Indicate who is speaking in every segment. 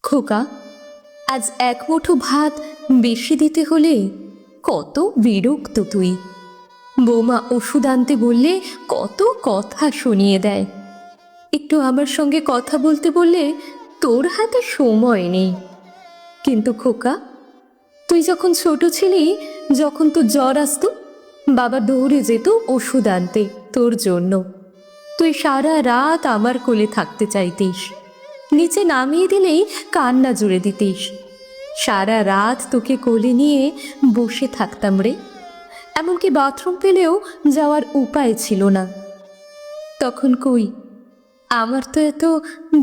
Speaker 1: খোকা, আজ এক মুঠো ভাত বেশি দিতে হলে কত বিরক্ত তুই। বৌমা ওষুধ আনতে বললে কত কথা শুনিয়ে দেয়, একটু আমার সঙ্গে কথা বলতে বললে তোর হাতে সময় নেই। কিন্তু খোকা, তুই যখন ছোট ছিলি, যখন তোর জ্বর আসতো, বাবা দৌড়ে যেত ওষুধ আনতে তোর জন্য। তুই সারা রাত আমার কোলে থাকতে চাইতিস, নিচে নামিয়ে দিলেই কান্না জুড়ে দিতিস। সারা রাত তোকে কোলে নিয়ে বসে থাকতাম রে, এমনকি বাথরুম পেলেও যাওয়ার উপায় ছিল না। তখন কই আমার তো এত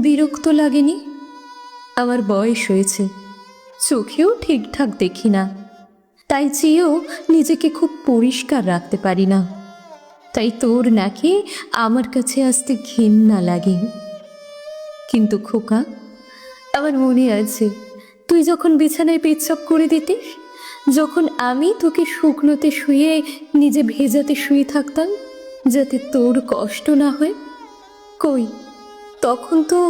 Speaker 1: বিরক্ত লাগেনি। আমার বয়স হয়েছে, চোখেও ঠিকঠাক দেখি না, তাই চেয়েও নিজেকে খুব পরিষ্কার রাখতে পারি না। তাই তোর নাকি আমার কাছে আসতে ঘেন্না লাগে। কিন্তু খোকা, আমার মনে আছে তুই যখন বিছানায় পেচ্ছাপ করে দিতিস, যখন আমি তোকে শুকনোতে শুয়ে নিজে ভেজাতে শুয়ে থাকতাম যাতে তোর কষ্ট না হয়। কই তখন তো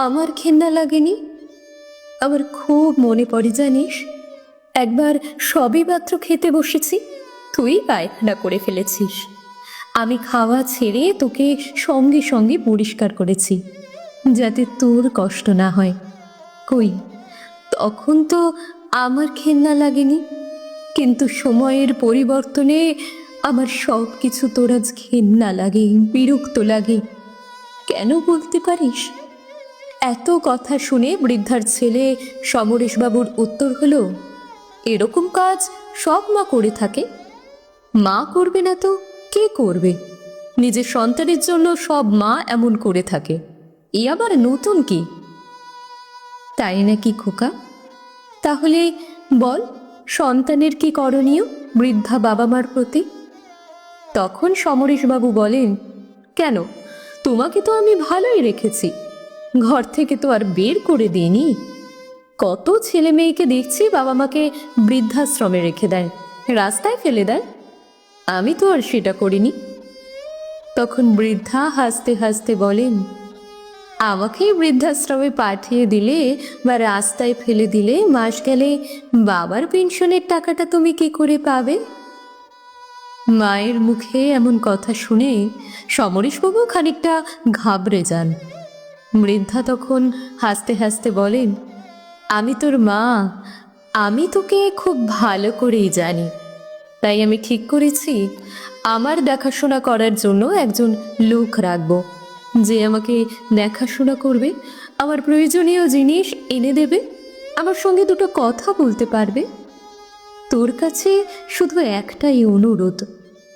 Speaker 1: আমার ঘেন্না লাগেনি। আমার খুব মনে পড়ে জানিস, একবার সবে মাত্র খেতে বসেছি, তুই পায়খানা করে ফেলেছিস। আমি খাওয়া ছেড়ে তোকে সঙ্গে সঙ্গে পরিষ্কার করেছি যাতে তোর কষ্ট না হয়। কই তখন তো আমার ঘেন্না লাগেনি। কিন্তু সময়ের পরিবর্তনে আমার সব কিছু তোর আজ ঘেন্না লাগে, বিরক্ত লাগে। কেন বলতে পারিস? এত কথা শুনে বৃদ্ধার ছেলে সমরেশবাবুর উত্তর হলো, এরকম কাজ সব মা করে থাকে। মা করবে না তো কে করবে? নিজের সন্তানের জন্য সব মা এমন করে থাকে, এ আবার নতুন কি? তাই নাকি খোকা? তাহলে বল, সন্তানের কি করণীয় বৃদ্ধা বাবা মার প্রতি? তখন সমরেশবাবু বলেন, কেন, তোমাকে তো আমি ভালোই রেখেছি, ঘর থেকে তো আর বের করে দিইনি। কত ছেলে মেয়েকে দেখছি বাবা মাকে বৃদ্ধাশ্রমে রেখে দেয়, রাস্তায় ফেলে দেয়। আমি তো আর সেটা করিনি। তখন বৃদ্ধা হাসতে হাসতে বলেন, আমাকেই বৃদ্ধাশ্রমে পাঠিয়ে দিলে বা রাস্তায় ফেলে দিলে মাস গেলে বাবার পেনশনের টাকাটা তুমি কি করে পাবে? মায়ের মুখে এমন কথা শুনে সমরেশবাবু খানিকটা ঘাবড়ে যান। বৃদ্ধা তখন হাসতে হাসতে বলেন, আমি তোর মা, আমি তোকে খুব ভালো করেই জানি। তাই আমি ঠিক করেছি আমার দেখাশোনা করার জন্য একজন লোক রাখবো, যে আমাকে দেখাশোনা করবে, আমার প্রয়োজনীয় জিনিস এনে দেবে, আমার সঙ্গে দুটো কথা বলতে পারবে। তোর কাছে শুধু একটাই অনুরোধ,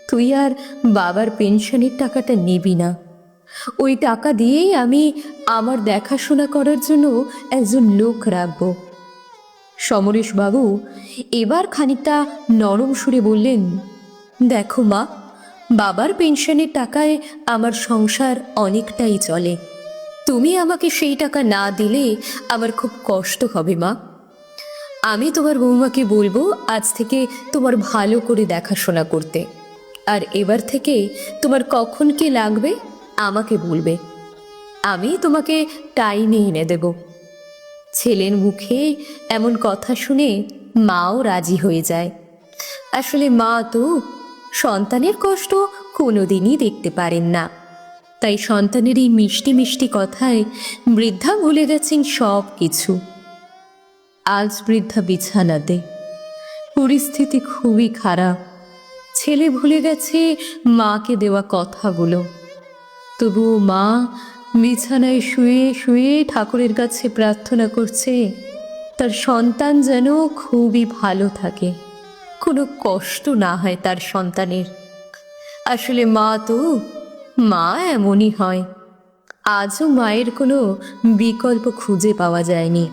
Speaker 1: তুই আর বাবার পেনশনের টাকাটা নিবি না। ওই টাকা দিয়েই আমি আমার দেখাশোনা করার জন্য একজন লোক রাখব। সমরেশবাবু এবার খানিকটা নরম সুরে বললেন, দেখো মা, বাবার পেনশনের টাকায় আমার সংসার অনেকটাই চলে। তুমি আমাকে সেই টাকা না দিলে আমার খুব কষ্ট হবে মা। আমি তোমার বৌমাকে বলবো আজ থেকে তোমার ভালো করে দেখাশোনা করতে, আর এবার থেকে তোমার কখন কি লাগবে আমাকে বলবে, আমি তোমাকে টাইমে এনে দেব। ছেলের মুখে এমন কথা শুনে মাও রাজি হয়ে যায়। আসলে মা তো সন্তানের কষ্ট কোনোদিনই দেখতে পারেন না, তাই সন্তানের এই মিষ্টি মিষ্টি কথায় বৃদ্ধা ভুলে গেছেন সব কিছু। আজ বৃদ্ধা বিছানাতে, পরিস্থিতি খুবই খারাপ। ছেলে ভুলে গেছে মাকে দেওয়া কথাগুলো, তবুও মা বিছানায় শুয়ে শুয়ে ঠাকুরের কাছে প্রার্থনা করছে তার সন্তান যেন খুবই ভালো থাকে, কোনো কষ্ট না হয় তার সন্তানের। আসলে মা এমনই হয়। আজও মায়ের কোনো বিকল্প খুঁজে পাওয়া যায়নি।